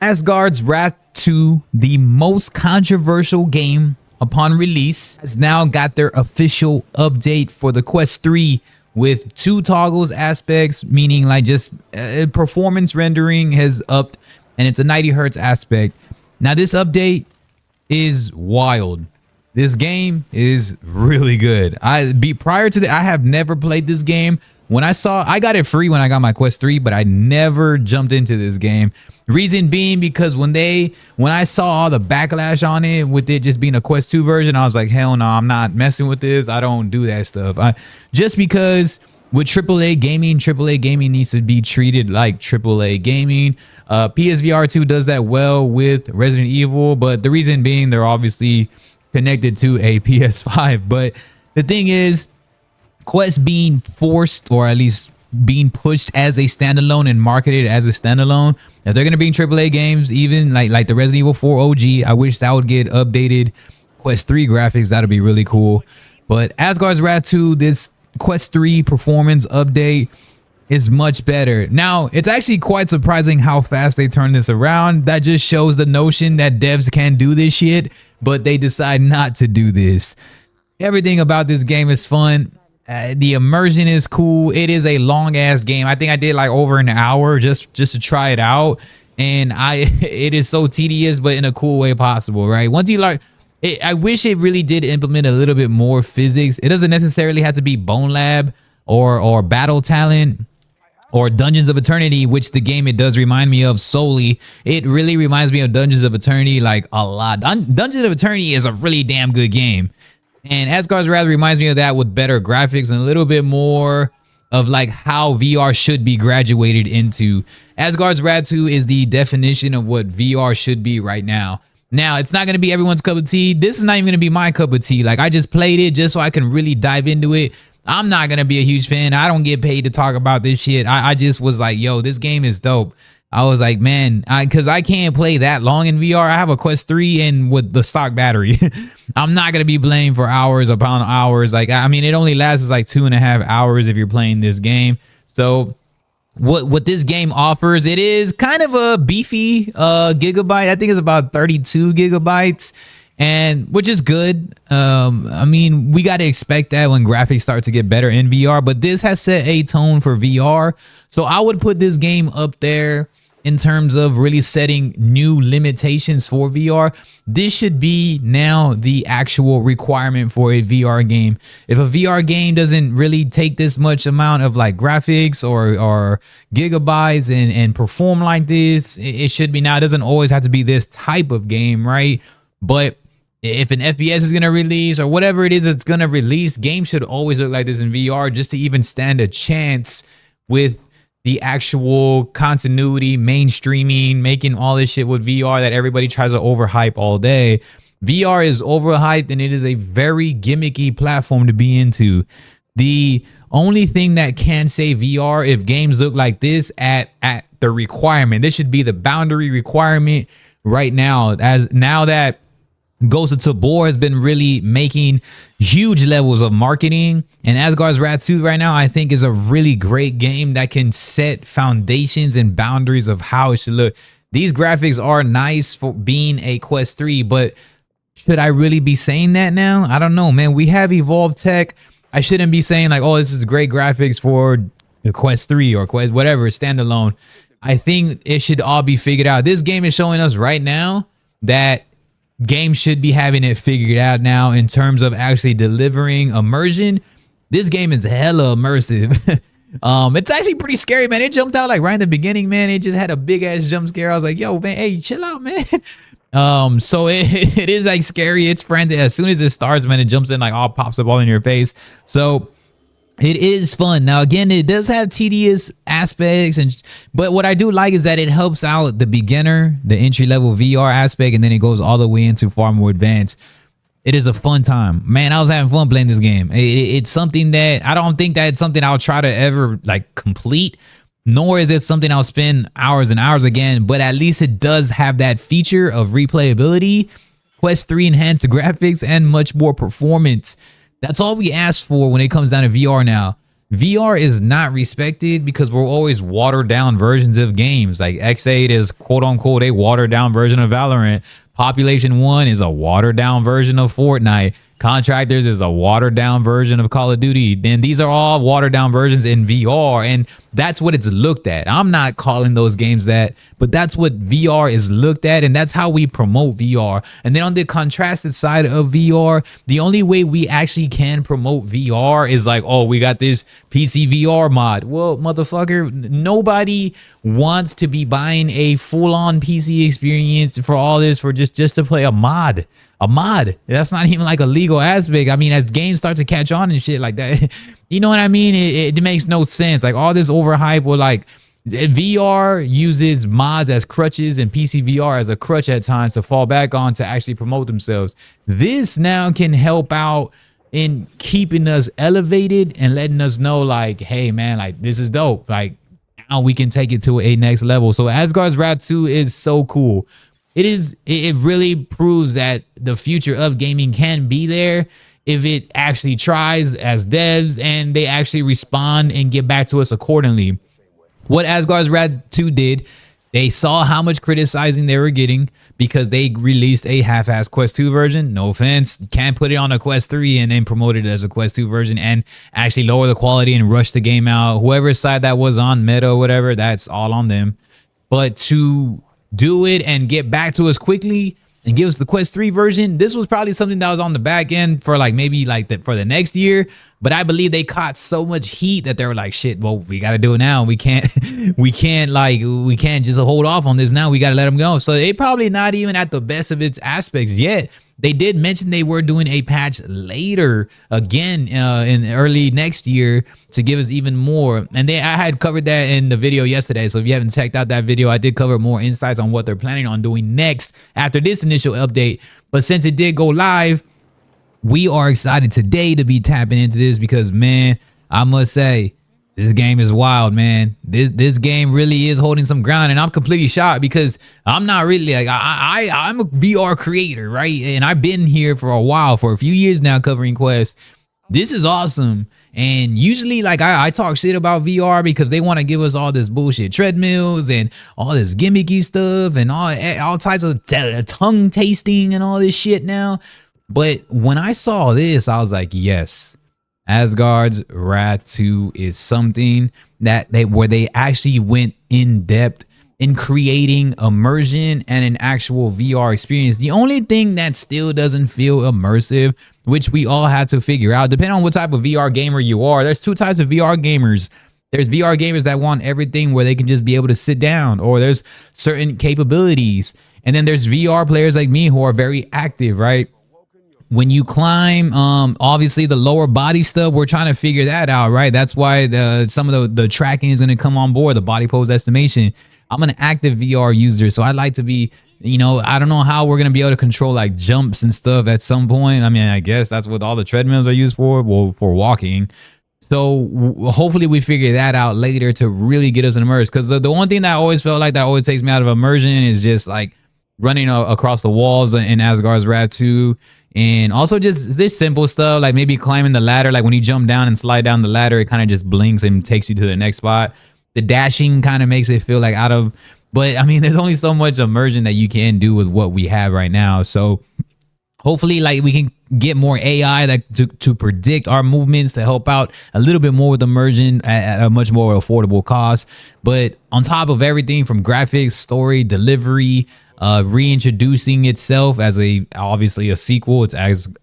Asgard's Wrath 2, the most controversial game upon release, has now got their official update for the Quest 3 with 2 toggles aspects, meaning like just performance rendering has upped, and it's a 90 hertz aspect. Now this update is wild. This game is really good. Prior to that, I have never played this game. When I got it free when I got my Quest 3, but I never jumped into this game. Reason being because when I saw all the backlash on it with it just being a Quest 2 version, I was like, hell no, I'm not messing with this. I don't do that stuff. Just because with AAA gaming needs to be treated like AAA gaming. PSVR 2 does that well with Resident Evil, but the reason being they're obviously connected to a PS5. But the thing is, Quest being forced, or at least being pushed as a standalone and marketed as a standalone, if they're gonna bring AAA games, even like the Resident Evil 4 OG, I wish that would get updated. Quest 3 graphics, that'd be really cool. But Asgard's Wrath 2, this Quest 3 performance update is much better. Now, it's actually quite surprising how fast they turned this around. That just shows the notion that devs can do this shit, but they decide not to do this. Everything about this game is fun. The immersion is cool. It is a long ass game. I think I did like over an hour just to try it out, and it is so tedious, but in a cool way possible, right? Once you learn it, I wish it really did implement a little bit more physics. It doesn't necessarily have to be Bone Lab or Battle Talent or Dungeons of Eternity, which the game it does remind me of solely. It really reminds me of Dungeons of Eternity like a lot. Dungeons of Eternity is a really damn good game. And Asgard's Wrath reminds me of that with better graphics and a little bit more of like how VR should be graduated into. Asgard's Wrath 2 is the definition of what VR should be right now. Now, it's not going to be everyone's cup of tea. This is not even going to be my cup of tea. Like, I just played it just so I can really dive into it. I'm not going to be a huge fan. I don't get paid to talk about this shit. I just was like, yo, this game is dope. I was like, man, because I can't play that long in VR. I have a Quest 3 and with the stock battery. I'm not going to be playing for hours upon hours. Like, I mean, it only lasts like 2.5 hours if you're playing this game. So what this game offers, it is kind of a beefy gigabyte. I think it's about 32 gigabytes, and which is good. I mean, we got to expect that when graphics start to get better in VR, but this has set a tone for VR. So I would put this game up there in terms of really setting new limitations for VR. This should be now the actual requirement for a VR game. If a VR game doesn't really take this much amount of like graphics or gigabytes and perform like this, it should be now. It doesn't always have to be this type of game, right? But if an FPS is going to release or whatever it is that's going to release, games should always look like this in VR just to even stand a chance with the actual continuity, mainstreaming, making all this shit with VR that everybody tries to overhype all day. VR is overhyped and it is a very gimmicky platform to be into. The only thing that can say VR, if games look like this at the requirement, this should be the boundary requirement right now. As now that Ghost of Tabor has been really making huge levels of marketing, and Asgard's Wrath 2 right now I think is a really great game that can set foundations and boundaries of how it should look. These graphics are nice for being a Quest 3, but should I really be saying that now? I don't know, man. We have evolved tech. I shouldn't be saying like, oh, this is great graphics for the Quest 3 or Quest whatever standalone. I think it should all be figured out. This game is showing us right now that games should be having it figured out now in terms of actually delivering immersion. This game is hella immersive. It's actually pretty scary, man. It jumped out like right in the beginning, man. It just had a big ass jump scare. I was like, yo, man, hey, chill out, man. So it is like scary. It's frantic. As soon as it starts, man, it jumps in like all pops up all in your face. So it is fun. Now, again, it does have tedious aspects, but what I do like is that it helps out the beginner, the entry-level VR aspect, and then it goes all the way into far more advanced. It is a fun time. Man, I was having fun playing this game. It's something that I don't think that it's something I'll try to ever like complete, nor is it something I'll spend hours and hours again, but at least it does have that feature of replayability, Quest 3 enhanced graphics, and much more performance. That's all we ask for when it comes down to VR now. VR is not respected because we're always watered down versions of games. Like X8 is quote unquote a watered down version of Valorant. Population 1 is a watered down version of Fortnite. Contractors is a watered down version of Call of Duty. Then these are all watered down versions in VR, and that's what it's looked at. I'm not calling those games that, but that's what VR is looked at, and that's how we promote VR. And then on the contrasted side of VR, the only way we actually can promote VR is like, oh, we got this PC VR mod. Well, motherfucker, nobody wants to be buying a full-on PC experience for all this for just to play a mod. A mod. That's not even like a legal aspect. I mean, as games start to catch on and shit like that, you know what I mean? It makes no sense. Like all this overhype or like VR uses mods as crutches and PC VR as a crutch at times to fall back on to actually promote themselves. This now can help out in keeping us elevated and letting us know like, hey man, like this is dope. Like now we can take it to a next level. So Asgard's Wrath 2 is so cool. It really proves that the future of gaming can be there if it actually tries as devs and they actually respond and get back to us accordingly. What Asgard's Wrath 2 did, they saw how much criticizing they were getting because they released a half-ass Quest 2 version. No offense, you can't put it on a Quest 3 and then promote it as a Quest 2 version and actually lower the quality and rush the game out. Whoever's side that was on, Meta or whatever, that's all on them. But to do it and get back to us quickly and give us the Quest 3 version, this was probably something that was on the back end for like maybe like for the next year. But I believe they caught so much heat that they were like, shit, well, we got to do it now. We can't just hold off on this now. We got to let them go. So they probably not even at the best of its aspects yet. They did mention they were doing a patch later again in early next year to give us even more. And I had covered that in the video yesterday. So if you haven't checked out that video, I did cover more insights on what they're planning on doing next after this initial update. But since it did go live, we are excited today to be tapping into this because, man, I must say, this game is wild, man. This game really is holding some ground, and I'm completely shocked because I'm not really like I'm a VR creator, right? And I've been here for a while, for a few years now, covering Quest. This is awesome, and usually like I talk shit about VR because they want to give us all this bullshit treadmills and all this gimmicky stuff and all types of tongue tasting and all this shit now. But when I saw this, I was like, yes. Asgard's Wrath 2 is something that where they actually went in depth in creating immersion and an actual VR experience. The only thing that still doesn't feel immersive, which we all had to figure out, depending on what type of VR gamer you are, there's two types of VR gamers. There's VR gamers that want everything where they can just be able to sit down, or there's certain capabilities. And then there's VR players like me who are very active, right? When you climb, obviously the lower body stuff, we're trying to figure that out, right? That's why some of the tracking is going to come on board, the body pose estimation. I'm an active VR user, so I'd like to be, you know, I don't know how we're going to be able to control like jumps and stuff at some point. I mean, I guess that's what all the treadmills are used for, well, for walking. So hopefully we figure that out later to really get us immersed. Because the one thing that I always felt like that always takes me out of immersion is just like running across the walls in Asgard's Wrath 2. And also just this simple stuff like maybe climbing the ladder. Like when you jump down and slide down the ladder, it kind of just blinks and takes you to the next spot. The dashing kind of makes it feel like out of, but I mean, there's only so much immersion that you can do with what we have right now. So hopefully like we can get more AI that to predict our movements to help out a little bit more with immersion at a much more affordable cost. But on top of everything from graphics, story, delivery, reintroducing itself as obviously a sequel, it's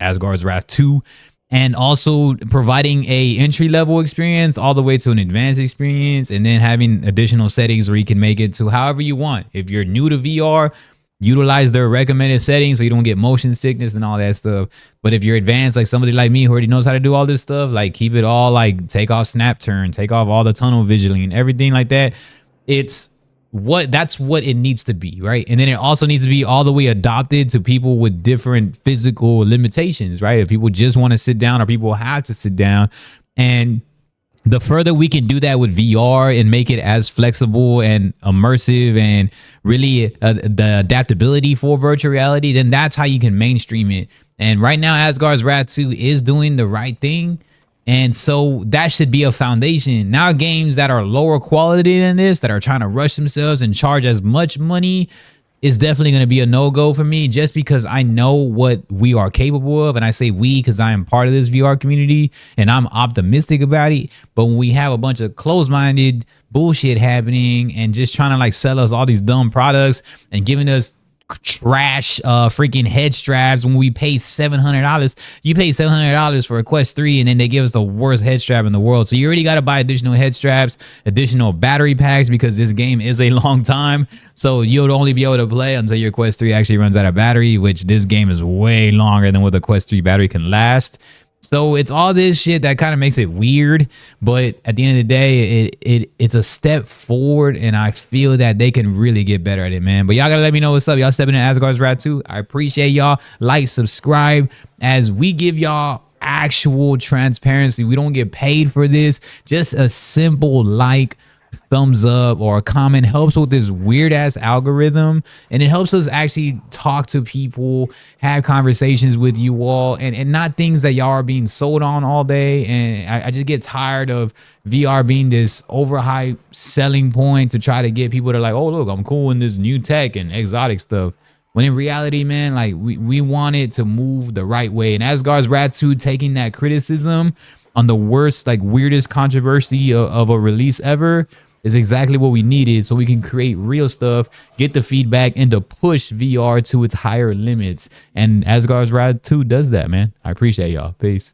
Asgard's Wrath 2, and also providing a entry-level experience all the way to an advanced experience, and then having additional settings where you can make it to however you want. If you're new to VR, utilize their recommended settings so you don't get motion sickness and all that stuff. But if you're advanced, like somebody like me who already knows how to do all this stuff, like keep it all, like take off snap turn, take off all the tunnel visioning and everything like that. That's what it needs to be, right? And then it also needs to be all the way adopted to people with different physical limitations, right? If people just want to sit down or people have to sit down. And the further we can do that with VR and make it as flexible and immersive and really the adaptability for virtual reality, then that's how you can mainstream it. And right now, Asgard's Wrath 2 is doing the right thing. And so that should be a foundation. Now games that are lower quality than this, that are trying to rush themselves and charge as much money, is definitely going to be a no-go for me, just because I know what we are capable of. And I say we because I am part of this VR community and I'm optimistic about it. But when we have a bunch of closed-minded bullshit happening and just trying to like sell us all these dumb products and giving us trash freaking head straps when we pay $700, you pay $700 for a Quest 3 and then they give us the worst head strap in the world. So you already got to buy additional head straps, additional battery packs, because this game is a long time. So you'll only be able to play until your Quest 3 actually runs out of battery, which this game is way longer than what the Quest 3 battery can last. So it's all this shit that kind of makes it weird, but at the end of the day, it's a step forward, and I feel that they can really get better at it, man. But y'all gotta let me know what's up. Y'all stepping in Asgard's Wrath 2. I appreciate y'all. Like, subscribe, as we give y'all actual transparency. We don't get paid for this. Just a simple like, thumbs up, or a comment helps with this weird ass algorithm, and it helps us actually talk to people, have conversations with you all, and not things that y'all are being sold on all day. And I just get tired of VR being this overhyped selling point to try to get people to like, oh look, I'm cool in this new tech and exotic stuff, when in reality, man, like we want it to move the right way. And Asgard's Wrath 2 taking that criticism on the worst, like weirdest controversy of a release ever is exactly what we needed, so we can create real stuff, get the feedback, and to push VR to its higher limits. And Asgard's Wrath 2 does that, man. I appreciate y'all. Peace.